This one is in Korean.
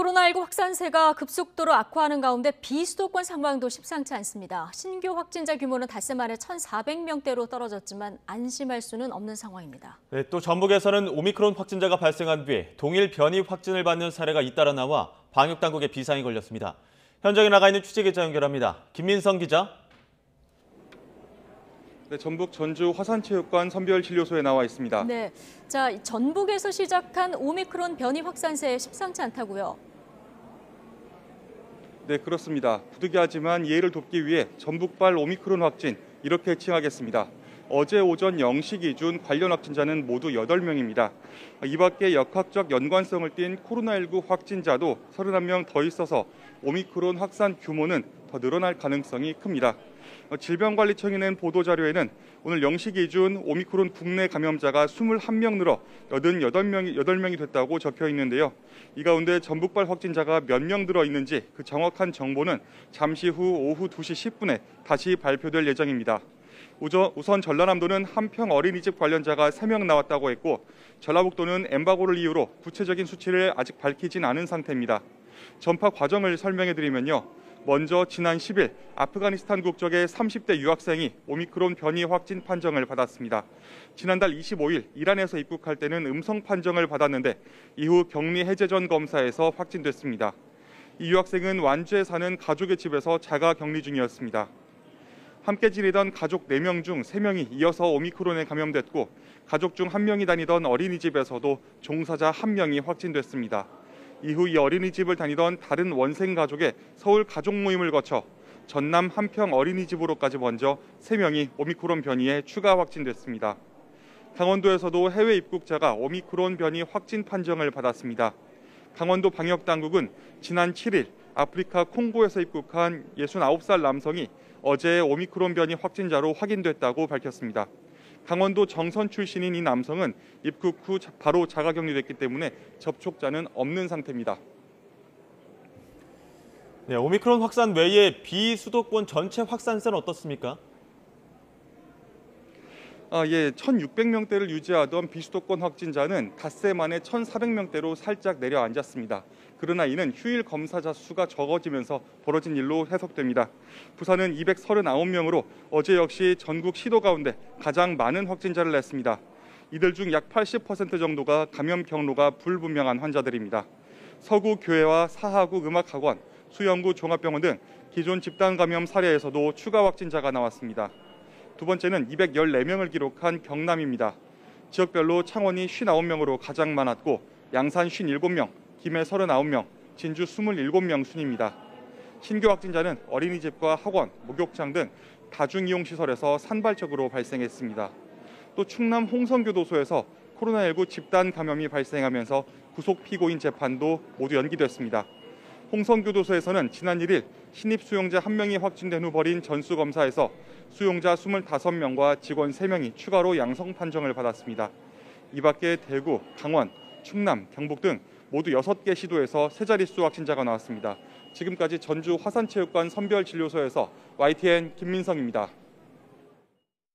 코로나19 확산세가 급속도로 악화하는 가운데 비수도권 상황도 심상치 않습니다. 신규 확진자 규모는 닷새 만에 1,400명대로 떨어졌지만 안심할 수는 없는 상황입니다. 네, 또 전북에서는 오미크론 확진자가 발생한 뒤에 동일 변이 확진을 받는 사례가 잇따라 나와 방역당국에 비상이 걸렸습니다. 현장에 나가 있는 취재기자 연결합니다. 김민성 기자. 네, 전북 전주 화산체육관 선별진료소에 나와 있습니다. 네, 자, 전북에서 시작한 오미크론 변이 확산세 심상치 않다고요? 네, 그렇습니다. 부득이하지만 이해를 돕기 위해 전북발 오미크론 확진 이렇게 칭하겠습니다. 어제 오전 0시 기준 관련 확진자는 모두 8명입니다. 이 밖에 역학적 연관성을 띤 코로나19 확진자도 31명 더 있어서 오미크론 확산 규모는 더 늘어날 가능성이 큽니다. 질병관리청이 낸 보도자료에는 오늘 0시 기준 오미크론 국내 감염자가 21명 늘어 88명이 됐다고 적혀 있는데요. 이 가운데 전북발 확진자가 몇 명 들어 있는지 그 정확한 정보는 잠시 후 오후 2시 10분에 다시 발표될 예정입니다. 우선 전라남도는 한평 어린이집 관련자가 3명 나왔다고 했고 전라북도는 엠바고를 이유로 구체적인 수치를 아직 밝히진 않은 상태입니다. 전파 과정을 설명해드리면요. 먼저 지난 10일 아프가니스탄 국적의 30대 유학생이 오미크론 변이 확진 판정을 받았습니다. 지난달 25일 이란에서 입국할 때는 음성 판정을 받았는데 이후 격리 해제 전 검사에서 확진됐습니다. 이 유학생은 완주에 사는 가족의 집에서 자가 격리 중이었습니다. 함께 지내던 가족 4명 중 3명이 이어서 오미크론에 감염됐고 가족 중 1명이 다니던 어린이집에서도 종사자 1명이 확진됐습니다. 이후 이 어린이집을 다니던 다른 원생 가족의 서울 가족 모임을 거쳐 전남 한평 어린이집으로까지 먼저 3명이 오미크론 변이에 추가 확진됐습니다. 강원도에서도 해외 입국자가 오미크론 변이 확진 판정을 받았습니다. 강원도 방역당국은 지난 7일 아프리카 콩고에서 입국한 69살 남성이 어제 오미크론 변이 확진자로 확인됐다고 밝혔습니다. 강원도 정선 출신인 이 남성은 입국 후 바로 자가격리됐기 때문에 접촉자는 없는 상태입니다. 네, 오미크론 확산 외에 비수도권 전체 확산세는 어떻습니까? 1,600명대를 유지하던 비수도권 확진자는 닷새 만에 1,400명대로 살짝 내려앉았습니다. 그러나 이는 휴일 검사자 수가 적어지면서 벌어진 일로 해석됩니다. 부산은 239명으로 어제 역시 전국 시도 가운데 가장 많은 확진자를 냈습니다. 이들 중 약 80% 정도가 감염 경로가 불분명한 환자들입니다. 서구 교회와 사하구 음악학원, 수영구 종합병원 등 기존 집단 감염 사례에서도 추가 확진자가 나왔습니다. 두 번째는 214명을 기록한 경남입니다. 지역별로 창원이 59명으로 가장 많았고 양산 57명, 김해 39명, 진주 27명 순입니다. 신규 확진자는 어린이집과 학원, 목욕장 등 다중이용시설에서 산발적으로 발생했습니다. 또 충남 홍성교도소에서 코로나19 집단 감염이 발생하면서 구속 피고인 재판도 모두 연기됐습니다. 홍성교도소에서는 지난 1일 신입 수용자 1명이 확진된 후 벌인 전수검사에서 수용자 25명과 직원 3명이 추가로 양성 판정을 받았습니다. 이 밖에 대구, 강원, 충남, 경북 등 모두 6개 시도에서 세 자릿수 확진자가 나왔습니다. 지금까지 전주 화산체육관 선별진료소에서 YTN 김민성입니다.